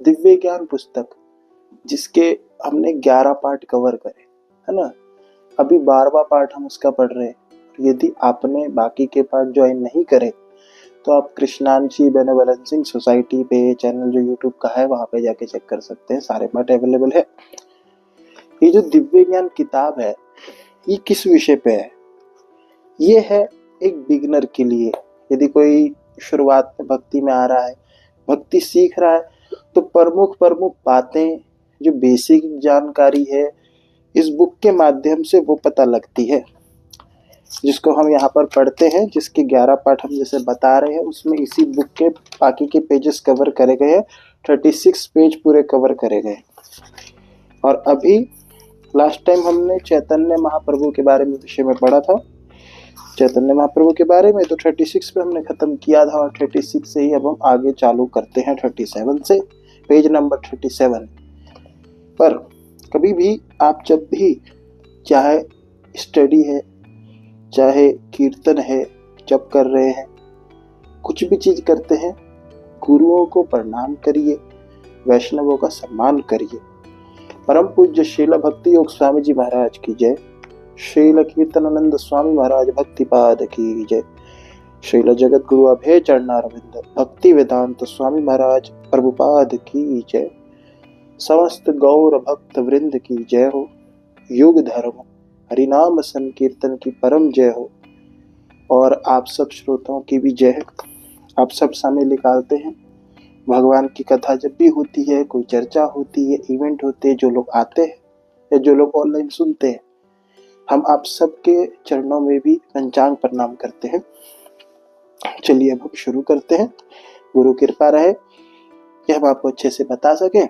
दिव्य ज्ञान पुस्तक, जिसके हमने 11 पार्ट कवर करे, है ना। अभी 12वां पार्ट हम उसका पढ़ रहे हैं। यदि आपने बाकी के पार्ट ज्वाइन नहीं करे तो आप कृष्णांशी बेनेवलेंसिंग सोसाइटी पे चैनल जो यूट्यूब का है वहां पे जाके चेक कर सकते हैं, सारे पार्ट अवेलेबल है। ये जो दिव्य ज्ञान किताब है ये किस विषय पे है? ये है एक बिगिनर के लिए। यदि कोई शुरुआत में भक्ति में आ रहा है, भक्ति सीख रहा है, तो प्रमुख बातें जो बेसिक जानकारी है इस बुक के माध्यम से वो पता लगती है, जिसको हम यहाँ पर पढ़ते हैं, जिसके 11 पार्ट हम जैसे बता रहे हैं उसमें इसी बुक के बाकी के पेजेस कवर करे गए हैं। 36 पेज पूरे कवर करे गए। और अभी लास्ट टाइम हमने चैतन्य महाप्रभु के बारे में विषय में पढ़ा था, चैतन्य महाप्रभु के बारे में, तो 36 पे हमने खत्म किया था और 36 से ही अब हम आगे चालू करते हैं 37 से, पेज नंबर 37 पर। कभी भी आप जब भी, चाहे स्टडी है, चाहे कीर्तन है, जप कर रहे हैं, कुछ भी चीज करते हैं, गुरुओं को प्रणाम करिए, वैष्णवों का सम्मान करिए। परम पूज्य श्रील भक्ति योग स्वामी जी महाराज की जय। श्रील कीर्तनानंद स्वामी महाराज भक्तिपाद की जय। श्रील जगत गुरु अभय चरणारविंद भक्ति वेदांत स्वामी महाराज प्रभुपाद की जय। समस्त गौर भक्त वृंद की जय हो। युग धर्म हरिनाम संकीर्तन की परम जय हो। और आप सब श्रोताओं की भी जय है। आप सब समय निकालते हैं, भगवान की कथा जब भी होती है, कोई चर्चा होती है, इवेंट होते हैं, जो लोग आते हैं या जो लोग ऑनलाइन सुनते हैं, हम आप सबके चरणों में भी पंचांग प्रणाम करते हैं। चलिए अब हम शुरू करते हैं। गुरु कृपा रहे कि हम आपको अच्छे से बता सके।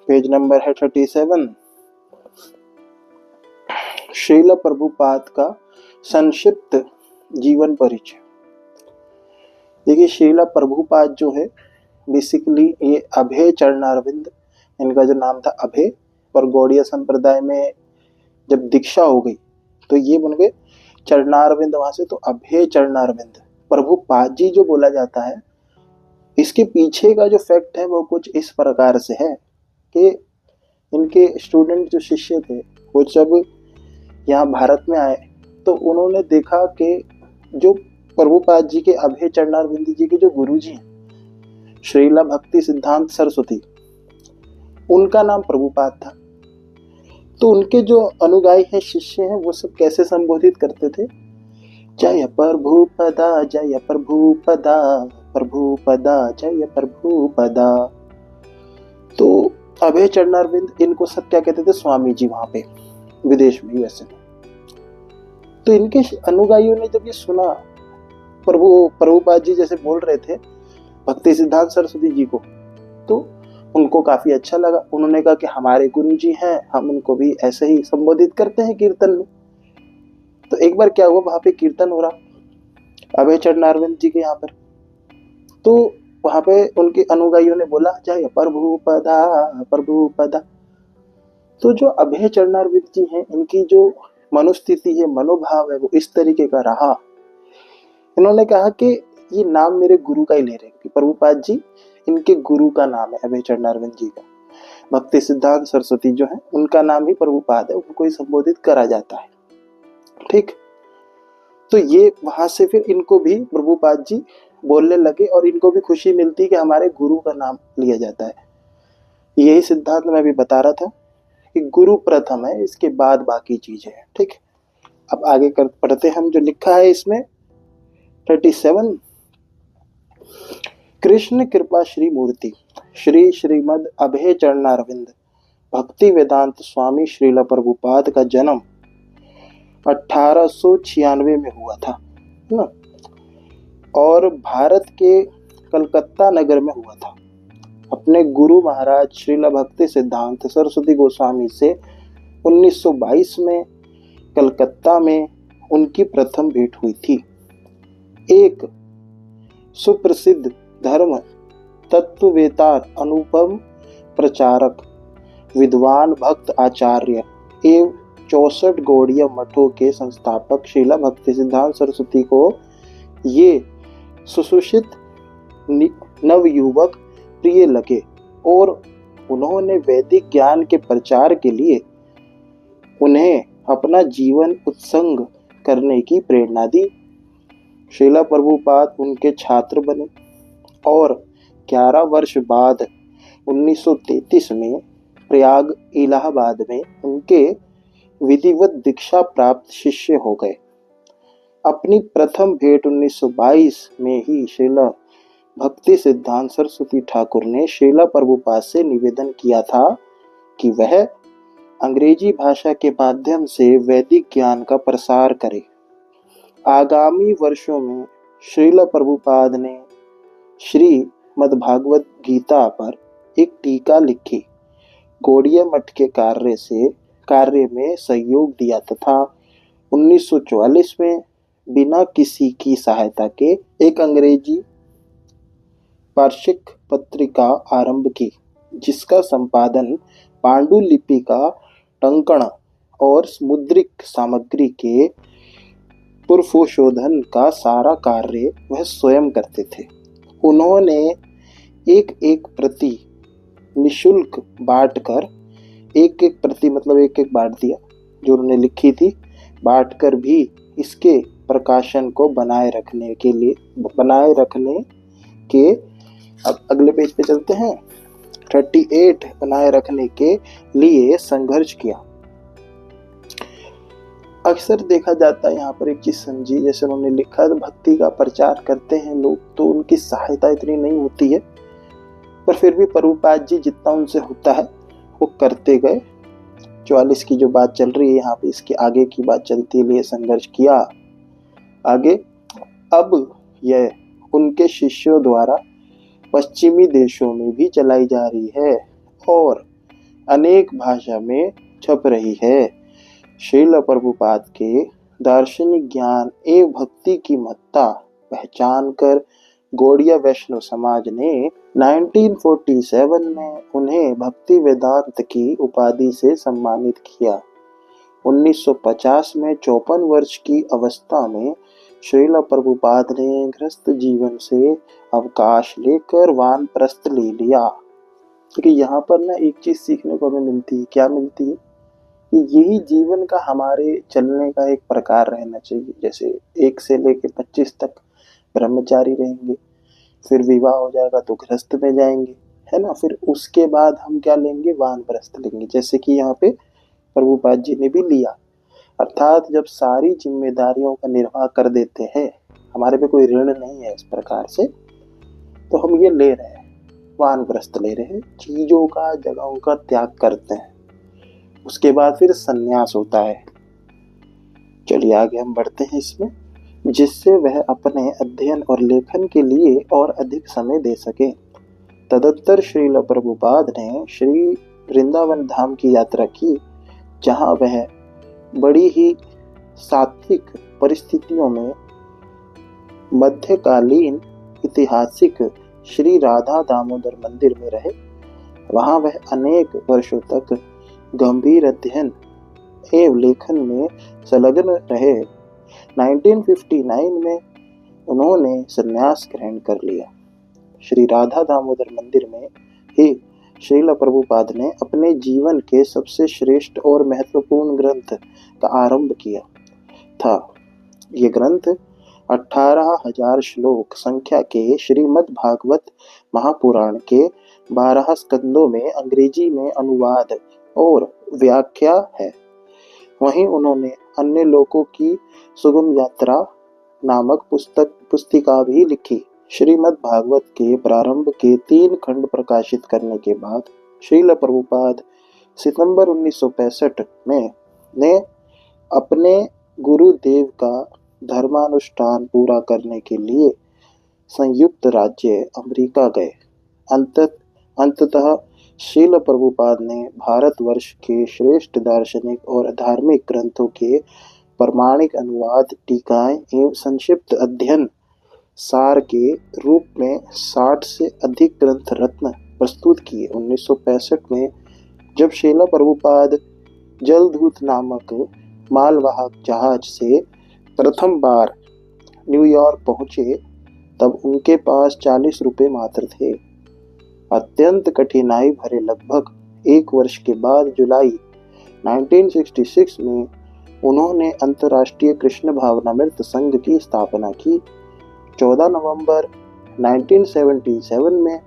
पेज नंबर है 37। श्रील प्रभुपाद का संक्षिप्त जीवन परिचय। देखिए, श्रील प्रभुपाद जो है बेसिकली ये अभय चरणारविंद, इनका जो नाम था अभय, पर गौड़ीय संप्रदाय में जब दीक्षा हो गई तो ये बन गए चरणारविंद, वहां से तो अभय चरणारविंद प्रभुपाद जी जो बोला जाता है। इसके पीछे का जो फैक्ट है वो कुछ इस प्रकार से है कि इनके स्टूडेंट जो शिष्य थे वो जब यहाँ भारत में आए तो उन्होंने देखा कि जो प्रभुपाद जी के अभय चरणारविंद जी के जो गुरु जी हैं श्रीला भक्ति सिद्धांत सरस्वती, उनका नाम प्रभुपाद था। तो उनके जो अनुगामी हैं, शिष्य हैं, वो सब कैसे संबोधित करते थे? जय प्रभुपदा जय प्रभुपदा, प्रभुपदा जय प्रभुपदा। तो अभय चरणारविंद इनको सब क्या कहते थे? स्वामी जी, वहां पे विदेश में, यूएसए में। तो इनके अनुगामियों ने जब ये सुना प्रभुपाद जी जैसे बोल रहे थे भक्ति सिद्धांत सरस्वती जी को, तो उनको काफी अच्छा लगा। उन्होंने कहा कि हमारे गुरु जी हैं, हम उनको भी ऐसे ही संबोधित करते हैं कीर्तन में। तो एक बार क्या हुआ, वहां पे कीर्तन हो रहा अभय चरणारविंद जी के यहाँ पर, तो वहां पे उनके अनुगामियों ने बोला जय प्रभुपदा प्रभुपदा। तो जो अभय चरणारविंद जी हैं, इनकी जो मनोस्थिति है, मनोभाव है, वो इस तरीके का रहा। इन्होंने कहा कि ये नाम मेरे गुरु का ही ले रहे हैं। प्रभुपाद जी इनके गुरु का नाम है अभय चरणारविंद जी का। भक्ति सिद्धांत सरस्वती जो है उनका नाम ही प्रभुपाद है, उनको ही संबोधित करा जाता है। ठीक, तो ये वहां से फिर इनको भी प्रभुपाद जी बोलने लगे और इनको भी खुशी मिलती कि हमारे गुरु का नाम लिया जाता है। यही सिद्धांत मैं भी बता रहा था कि गुरु प्रथम है, इसके बाद बाकी चीजें हैं। ठीक, अब आगे पढ़ते हम जो लिखा है इसमें 37। कृष्ण कृपा श्री मूर्ति श्री श्रीमद अभय चरणारविंद भक्ति वेदांत स्वामी श्रील प्रभुपाद का जन्म 1896 में हुआ था ना, और भारत के कलकत्ता नगर में हुआ था। अपने गुरु महाराज श्रील भक्ति सिद्धांत सरस्वती गोस्वामी से 1922 में कलकत्ता में उनकी प्रथम भेंट हुई थी। एक सुप्रसिद्ध धर्म तत्ववेता, अनुपम प्रचारक, विद्वान भक्त आचार्य एवं 64 गौड़ीय मठों के संस्थापक श्रील भक्ति सिद्धांत सरस्वती को ये सुसूचित नवयुवक प्रिय लगे और उन्होंने वैदिक ज्ञान के प्रचार के लिए उन्हें अपना जीवन उत्सर्ग करने की प्रेरणा दी। श्रीला प्रभुपाद उनके छात्र बने और 11 वर्ष बाद 1933 में प्रयाग इलाहाबाद में उनके विधिवत दीक्षा प्राप्त शिष्य हो गए। अपनी प्रथम भेंट 1922 में ही श्रीला भक्ति सिद्धांत सरस्वती ठाकुर ने श्रीला प्रभुपाद से निवेदन किया था कि वह अंग्रेजी भाषा के माध्यम से वैदिक ज्ञान का प्रसार करे। आगामी वर्षों में श्रीला प्रभुपाद ने श्रीमद्भागवत गीता पर एक टीका लिखी, गौड़िया मठ के कार्य में सहयोग दिया तथा 1944 में बिना किसी की सहायता के एक अंग्रेजी वार्षिक पत्रिका आरंभ की, जिसका संपादन पांडुलिपि का टंकण और मुद्रिक सामग्री के पूर्वशोधन का सारा कार्य वह स्वयं करते थे। उन्होंने एक प्रति निशुल्क बांटकर एक प्रति मतलब एक बांट दिया जो उन्होंने लिखी थी, बांटकर भी इसके प्रकाशन को बनाए रखने के अब अगले पेज पे चलते हैं। 38 बनाए रखने के लिए संघर्ष किया। अक्सर देखा जाता है यहाँ पर एक चीज समझिए, जैसे उन्होंने लिखा भक्ति का प्रचार करते हैं लोग तो उनकी सहायता इतनी नहीं होती है, पर फिर भी प्रभुपाद जी जितना उनसे होता है वो करते गए। 44 की जो बात चल रही है यहाँ पे, इसके आगे की बात चलती है, संघर्ष किया आगे। अब यह उनके शिष्यों द्वारा पश्चिमी देशों में भी चलाई जा रही है और अनेक भाषा में छप रही है। श्रील प्रभुपाद के दार्शनिक ज्ञान एवं भक्ति की महत्ता पहचान कर गौड़िया वैष्णव समाज ने 1947 में उन्हें भक्ति वेदांत की उपाधि से सम्मानित किया। 1950 में 54 वर्ष की अवस्था में श्रील प्रभुपाद ने गृहस्थ जीवन से अवकाश लेकर वानप्रस्थ ले लिया। क्योंकि यहाँ पर ना एक चीज सीखने को हमें मिलती है, क्या मिलती है कि यही जीवन का हमारे चलने का एक प्रकार रहना चाहिए। जैसे 1 से लेकर 25 तक ब्रह्मचारी रहेंगे, फिर विवाह हो जाएगा तो गृहस्थ में जाएंगे, है ना। फिर उसके बाद हम क्या लेंगे, वानप्रस्थ लेंगे, जैसे कि यहाँ पे प्रभुपाद जी ने भी लिया। अर्थात जब सारी जिम्मेदारियों का निर्वाह कर देते हैं, हमारे पे कोई ऋण नहीं है इस प्रकार से, तो हम ये ले रहे हैं, वानप्रस्थ ले रहे हैं, चीजों का जगहों का त्याग करते हैं। उसके बाद फिर संन्यास होता है। चलिए आगे हम बढ़ते हैं इसमें, जिससे वह अपने अध्ययन और लेखन के लिए और अधिक समय दे सके। तदंतर श्रील प्रभुपाद ने श्री वृंदावन धाम की यात्रा की, जहां वह बड़ी ही सात्विक परिस्थितियों में मध्यकालीन ऐतिहासिक श्री राधा दामोदर मंदिर में रहे। वहां वह अनेक वर्षों तक गंभीर अध्ययन एवं लेखन में संलग्न रहे। 1959 में उन्होंने संन्यास ग्रहण कर लिया। श्री राधा दामोदर मंदिर में ही श्रील प्रभुपाद ने अपने जीवन के सबसे श्रेष्ठ और महत्वपूर्ण ग्रंथ का आरंभ किया था। ये ग्रंथ 18,000 श्लोक संख्या के श्रीमद् भागवत महापुराण के 12 स्कंदों में अंग्रेजी में अनुवाद और व्याख्या है। वहीं उन्होंने अन्य लोकों की सुगम यात्रा नामक पुस्तिका भी लिखी। श्रीमद् भागवत के प्रारंभ के 3 खंड प्रकाशित करने के बाद श्रील प्रभुपाद सितंबर 1965 में ने अपने गुरुदेव का धर्मानुष्ठान पूरा करने के लिए संयुक्त राज्य अमेरिका गए। अंततः श्रील प्रभुपाद ने भारतवर्ष के श्रेष्ठ दार्शनिक और धार्मिक ग्रंथों के प्रामाणिक अनुवाद, टीकाएं एवं संक्षिप्त अध्ययन सार के रूप में 60 से अधिक ग्रंथ रत्न प्रस्तुत किए। 1965 में जब श्रील प्रभुपाद जलदूत नामक मालवाहक जहाज से प्रथम बार न्यूयॉर्क पहुंचे, तब उनके पास 40 रुपए मात्र थे। अत्यंत कठिनाई भरे लगभग 1 वर्ष के बाद जुलाई 1966 में उन्होंने अंतर्राष्ट्रीय कृष्ण भावनामृत संघ की स्थापना की। 14 नवंबर 1977 में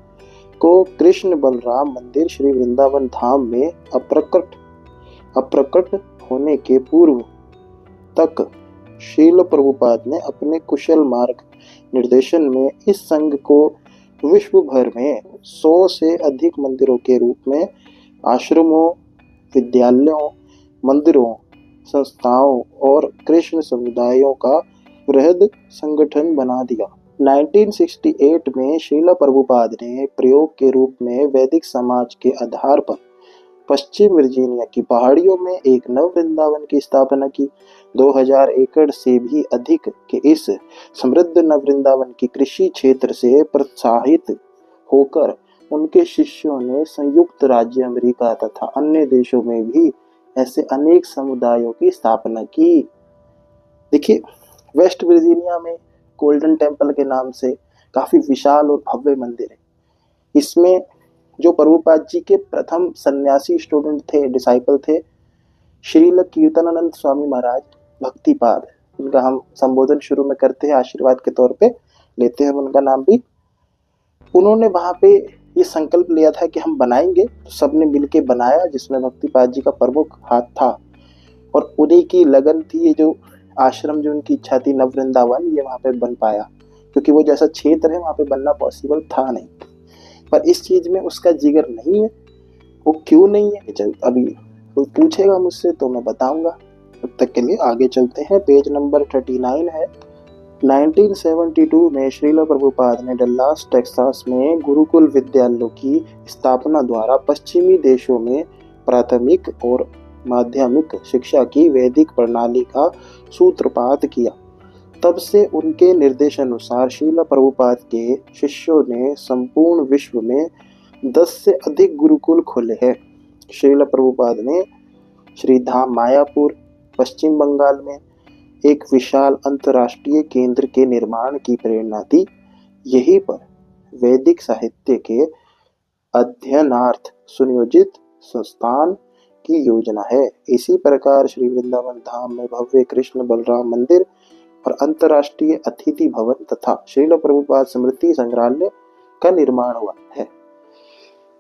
को कृष्ण बलराम मंदिर श्री वृंदावन धाम में अप्रकट होने के पूर्व तक श्रील प्रभुपाद ने अपने कुशल मार्ग निर्देशन में इस संघ को विश्व भर में 100 से अधिक मंदिरों के रूप में आश्रमों, विद्यालयों, मंदिरों, संस्थाओं और कृष्ण समुदायों का वृहद संगठन बना दिया। 1968 में श्रील प्रभुपाद ने प्रयोग के रूप में वैदिक समाज के आधार पर पश्चिम वर्जीनिया की पहाड़ियों में एक नव वृंदावन की स्थापना की। 2000 एकड़ से भी अधिक के इस समृद्ध नव वृंदावन की कृषि क्षेत्र से प्रोत्साहित होकर उनके शिष्यों ने संयुक्त राज्य अमेरिका तथा अन्य देशों में भी ऐसे अनेक समुदायों की स्थापना की। देखिए, वेस्ट वर्जीनिया में गोल्डन टेम्पल के नाम से काफी विशाल और भव्य मंदिर है। इसमें जो प्रभुपाद जी के प्रथम सन्यासी स्टूडेंट थे, डिसाइपल थे, श्रील कीर्तनानंद स्वामी महाराज भक्तिपाद, उनका हम संबोधन शुरू में करते हैं, आशीर्वाद के तौर पे लेते हैं उनका नाम भी। उन्होंने वहां पे ये संकल्प लिया था कि हम बनाएंगे, तो सबने मिलके बनाया, जिसमें भक्तिपाद जी का प्रमुख हाथ था और उन्हीं की लगन थी। ये जो आश्रम, जो उनकी इच्छा थी नव वृंदावन, ये वहां पे बन पाया, क्योंकि वो जैसा क्षेत्र है वहां पे बनना पॉसिबल था नहीं। पर इस चीज में उसका जिगर नहीं है। वो क्यों नहीं है, चल अभी कोई पूछेगा मुझसे तो मैं बताऊंगा। तब तक के लिए आगे चलते हैं। पेज नंबर 39 है। 1972 में श्रील प्रभुपाद ने डल्लास टेक्सास में गुरुकुल विद्यालयों की स्थापना द्वारा पश्चिमी देशों में प्राथमिक और माध्यमिक शिक्षा की वैदिक प्रणाली का सूत्रपात किया। तब से उनके निर्देशानुसार श्रील प्रभुपाद के शिष्यों ने संपूर्ण विश्व में 10 से अधिक गुरुकुल खोले हैं। श्रील प्रभुपाद ने श्रीधाम मायापुर, पश्चिम बंगाल में एक विशाल अंतर्राष्ट्रीय केंद्र के निर्माण की प्रेरणा दी। यहीं पर वैदिक साहित्य के अध्ययनार्थ सुनियोजित संस्थान की योजना है। इसी प्रकार श्री वृंदावन धाम में भव्य कृष्ण बलराम मंदिर और अंतर्राष्ट्रीय अतिथि भवन तथा श्रील प्रभुपाद स्मृति संग्रहालय का निर्माण हुआ है।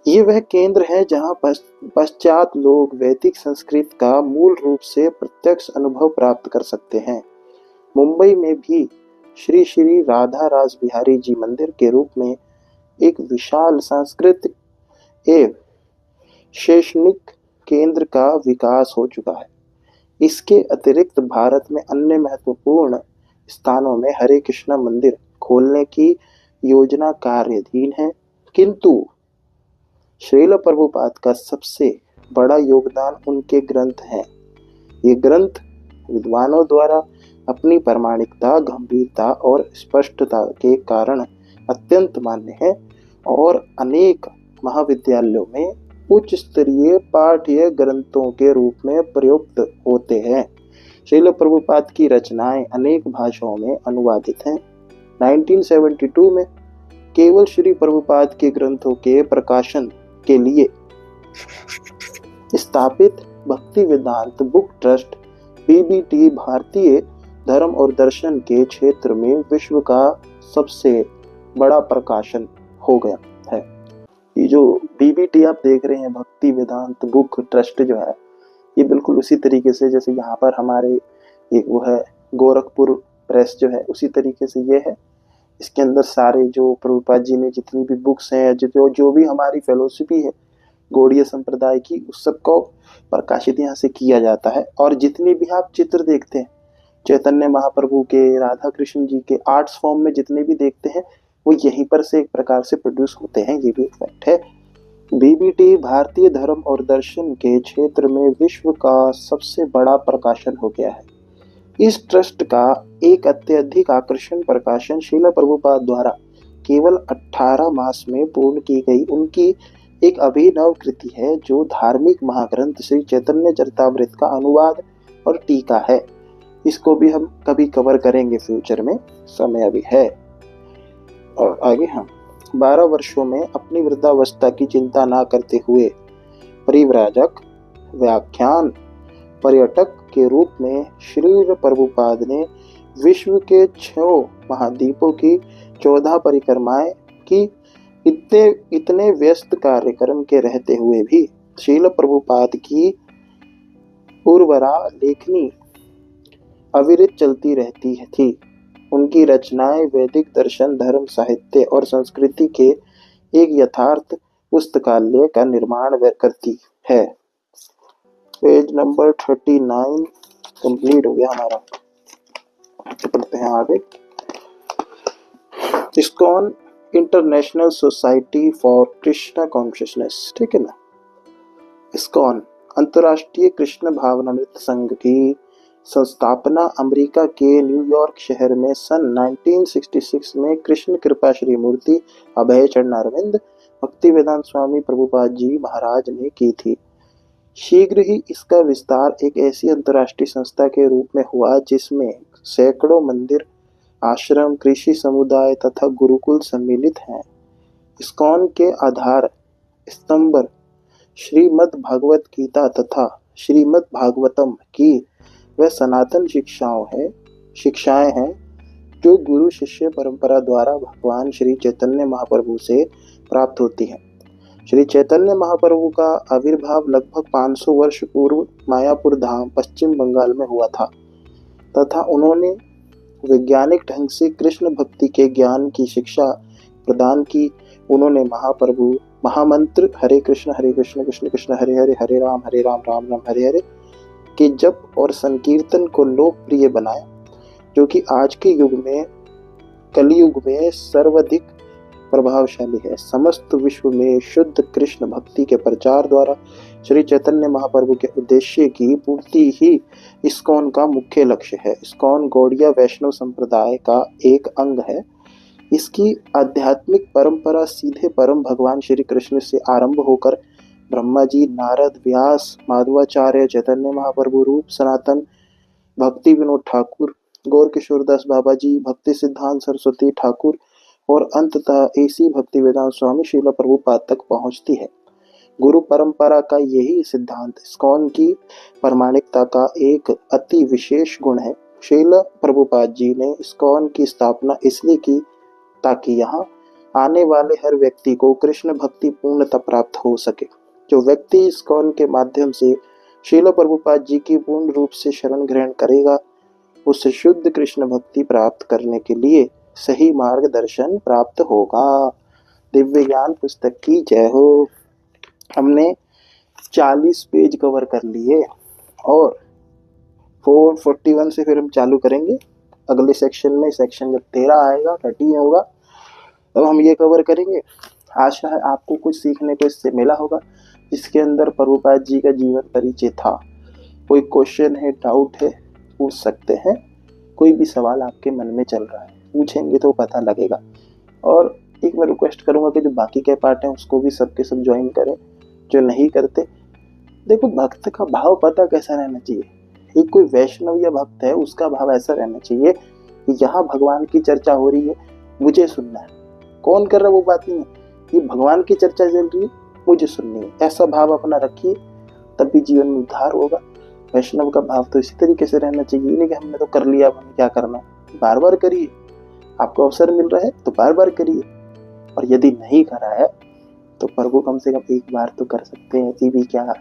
ये वह केंद्र है जहां पश्चात लोग वैदिक संस्कृत का मूल रूप से प्रत्यक्ष अनुभव प्राप्त कर सकते हैं। मुंबई में भी श्री श्री राधा रास बिहारी जी मंदिर के रूप में एक विशाल सांस्कृतिक एवं शैक्षणिक केंद्र का विकास हो चुका है। इसके अतिरिक्त भारत में अन्य महत्वपूर्ण स्थानों में हरे कृष्णा मंदिर खोलने की योजना कार्याधीन है, किंतु श्रील प्रभुपाद का सबसे बड़ा योगदान उनके ग्रंथ हैं। ये ग्रंथ विद्वानों द्वारा अपनी प्रामाणिकता, गंभीरता और स्पष्टता के कारण अत्यंत मान्य है और अनेक महाविद्यालयों में उच्च स्तरीय पाठ्य ग्रंथों के रूप में प्रयुक्त होते हैं। श्रील प्रभुपाद की रचनाएं अनेक भाषाओं में अनुवादित हैं। 1972 में केवल श्री प्रभुपाद के ग्रंथों के प्रकाशन के लिए स्थापित भक्ति वेदांत बुक ट्रस्ट बीबीटी भारतीय धर्म और दर्शन के क्षेत्र में विश्व का सबसे बड़ा प्रकाशन हो गया है। ये जो बीबीटी आप देख रहे हैं, भक्ति वेदांत बुक ट्रस्ट, जो है ये बिल्कुल उसी तरीके से जैसे यहाँ पर हमारे एक वो है गोरखपुर प्रेस जो है, उसी तरीके से ये है। इसके अंदर सारे जो प्रभुपाद जी ने जितनी भी बुक्स हैं, जो भी हमारी फिलोसफी है गौड़ीय संप्रदाय की, उस सब को प्रकाशित यहाँ से किया जाता है। और जितने भी आप चित्र देखते हैं चैतन्य महाप्रभु के, राधा कृष्ण जी के आर्ट्स फॉर्म में जितने भी देखते हैं, वो यहीं पर से एक प्रकार से प्रोड्यूस होते हैं। ये भी एक फैक्ट है। बीबीटी भारतीय धर्म और दर्शन के क्षेत्र में विश्व का सबसे बड़ा प्रकाशन हो गया है। इस ट्रस्ट का एक अत्यधिक आकर्षण प्रकाशन श्रील प्रभुपाद द्वारा केवल 18 मास में पूर्ण की गई उनकी एक अभिनव कृति है, जो धार्मिक महाग्रंथ श्री चैतन्य चरितामृत का अनुवाद और टीका है। इसको भी हम कभी कवर करेंगे फ्यूचर में, समय अभी है। और आगे हम 12 वर्षों में अपनी वृद्धावस्था की चिंता न करते हुए परिव्राजक, व्याख्यान, पर्यटक के रूप में श्रील प्रभुपाद ने विश्व के 6 महाद्वीपों की 14 परिक्रमाएं की। इतने व्यस्त कार्यक्रम के रहते हुए भी श्रील प्रभुपाद की उर्वरा लेखनी अविरत चलती रहती थी। उनकी रचनाएं वैदिक दर्शन, धर्म, साहित्य और संस्कृति के एक यथार्थ पुस्तकालय का निर्माण करती है। पेज नंबर 39 कंप्लीट हो गया हमारा। तो पढ़ते हैं आगे। ISKCON international society for Krishna consciousness, ठीक है ना। इस्कॉन अंतर्राष्ट्रीय कृष्ण भावनामृत संघ की संस्थापना अमेरिका के न्यूयॉर्क शहर में सन 1966 में कृष्ण कृपा श्री मूर्ति अभय चरणारविंद भक्तिवेदांत स्वामी प्रभुपाद जी महाराज ने की थी। शीघ्र ही इसका विस्तार एक ऐसी अंतर्राष्ट्रीय संस्था के रूप में हुआ जिसमें सैकड़ों मंदिर, आश्रम, कृषि समुदाय तथा गुरुकुल सम्मिलित हैं। इस्कॉन के आधार स्तंभ श्रीमद् भागवत गीता तथा श्रीमद् भागवतम की वह सनातन शिक्षाएं हैं जो गुरु शिष्य परंपरा द्वारा भगवान श्री चैतन्य महाप्रभु से प्राप्त होती हैं। श्री चैतन्य महाप्रभु का आविर्भाव लगभग 500 वर्ष पूर्व मायापुर धाम पश्चिम बंगाल में हुआ था तथा उन्होंने वैज्ञानिक ढंग से कृष्ण भक्ति के ज्ञान की शिक्षा प्रदान की। उन्होंने महामंत्र हरे कृष्ण कृष्ण कृष्ण हरे हरे, हरे राम राम राम हरे हरे के जप और संकीर्तन को लोकप्रिय बनाया, जो कि आज के युग में कलियुग में सर्वाधिक प्रभावशाली है। समस्त विश्व में शुद्ध कृष्ण भक्ति के प्रचार द्वारा श्री चैतन्य महाप्रभु के उद्देश्य की पूर्ति ही इस्कॉन का मुख्य लक्ष्य है। इस्कॉन गौड़िया वैष्णव संप्रदाय का एक अंग है। इसकी आध्यात्मिक परंपरा सीधे परम भगवान श्री कृष्ण से आरंभ होकर ब्रह्मा जी, नारद, व्यास, माधवाचार्य, चैतन्य महाप्रभु रूप सनातन, भक्ति विनोद ठाकुर, गौर किशोरदास बाबा जी, भक्ति सिद्धांत सरस्वती ठाकुर और अंततः ऐसी भक्ति वेदांत स्वामी श्रील प्रभुपाद तक पहुंचती है। गुरु परंपरा का यही सिद्धांत इस्कॉन की प्रामाणिकता का एक अति विशेष गुण है। श्रील प्रभुपाद जी ने इस्कॉन की स्थापना इसलिए की ताकि यहाँ आने वाले हर व्यक्ति को कृष्ण भक्ति पूर्णता प्राप्त हो सके। जो व्यक्ति इस्कॉन के माध्यम से श्रील प्रभुपाद जी की पूर्ण रूप से शरण ग्रहण करेगा, उसे शुद्ध कृष्ण भक्ति प्राप्त करने के लिए सही मार्गदर्शन प्राप्त होगा। दिव्य ज्ञान पुस्तक की जय हो। हमने 40 पेज कवर कर लिए और 441 से फिर हम चालू करेंगे अगले सेक्शन में। सेक्शन जब 13 आएगा, 13 होगा, तब हम ये कवर करेंगे। आशा है आपको कुछ सीखने को इससे मिला होगा, जिसके अंदर प्रभुपाद जी का जीवन परिचय था। कोई क्वेश्चन है, डाउट है, पूछ सकते हैं। कोई भी सवाल आपके मन में चल रहा है, पूछेंगे तो पता लगेगा। और एक मैं रिक्वेस्ट करूंगा कि जो बाकी के पार्ट हैं उसको भी सबके सब ज्वाइन करें, जो नहीं करते। देखो, भक्त का भाव पता कैसा रहना चाहिए। एक कोई वैष्णव या भक्त है, उसका भाव ऐसा रहना चाहिए कि यहाँ भगवान की चर्चा हो रही है, मुझे सुनना है। कौन कर रहा है वो बात नहीं है, ये भगवान की चर्चा चल रही है, मुझे सुननी है। ऐसा भाव अपना रखिए, तभी जीवन में उद्धार होगा। वैष्णव का भाव तो इसी तरीके से रहना चाहिए, नहीं कि हमने तो कर लिया, हमें क्या करना। बार बार करिए, आपको अवसर मिल रहा है तो बार बार करिए। और यदि नहीं करा है तो प्रभु कम से कम एक बार तो कर सकते हैं। ऐसी भी क्या,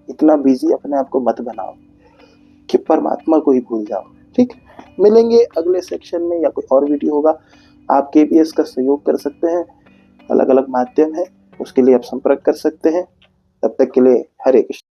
इतना बिजी अपने आप को मत बनाओ कि परमात्मा को ही भूल जाओ। ठीक, मिलेंगे अगले सेक्शन में या कोई और वीडियो होगा। आप KBS का सहयोग कर सकते हैं, अलग अलग माध्यम है, उसके लिए आप संपर्क कर सकते हैं। तब तक के लिए हरे कृष्ण।